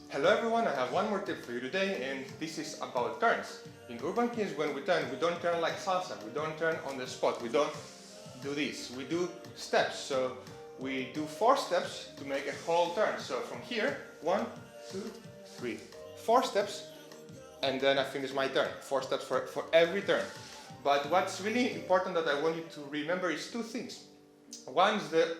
Hello everyone, I have one more tip for you today, and this is about turns. In Urban Kiz, when we don't turn like salsa, we don't turn on the spot, we don't do this, we do steps. So we do 4 steps to make a whole turn. So from here, 1, 2, 3, 4 steps, and then I finish my turn. 4 steps for every turn. But what's really important that I want you to remember is 2 things. One is the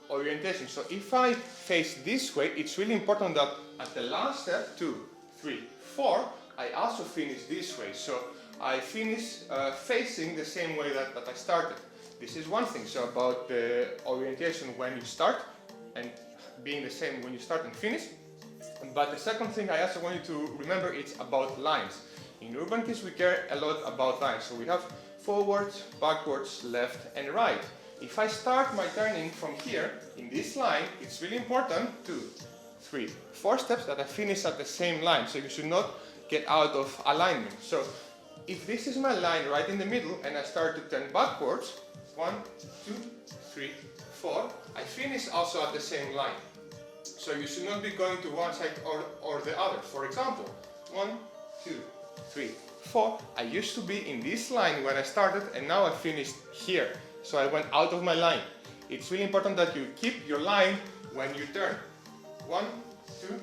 orientation. So if I face this way, it's really important that at the last step, 2, 3, 4, I also finish this way. So I finish facing the same way that I started. This is one thing. So about the orientation when you start and being the same when you start and finish. But the second thing I also want you to remember is about lines. In Urban Kiz we care a lot about lines. So we have forwards, backwards, left and right. If I start my turning from here, in this line, it's really important, 2, 3, 4 steps that I finish at the same line. So you should not get out of alignment. So if this is my line right in the middle and I start to turn backwards, 1, 2, 3, 4, I finish also at the same line. So you should not be going to one side or the other. For example, 1, 2, 3, 4. I used to be in this line when I started and now I finished here. So I went out of my line. It's really important that you keep your line when you turn. 1, 2,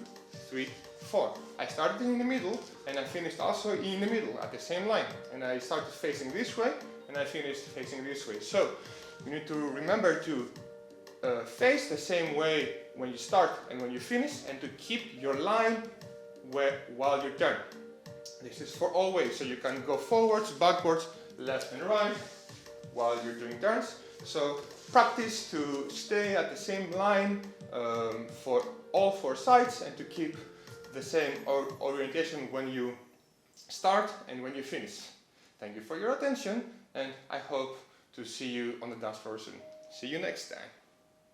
3, 4. I started in the middle and I finished also in the middle at the same line. And I started facing this way and I finished facing this way. So you need to remember to face the same way when you start and when you finish, and to keep your line while you turn. This is for all ways. So you can go forwards, backwards, left and right while you're doing turns. So practice to stay at the same line for all 4 sides and to keep the same orientation when you start and when you finish. Thank you for your attention, and I hope to see you on the dance floor soon. See you next time.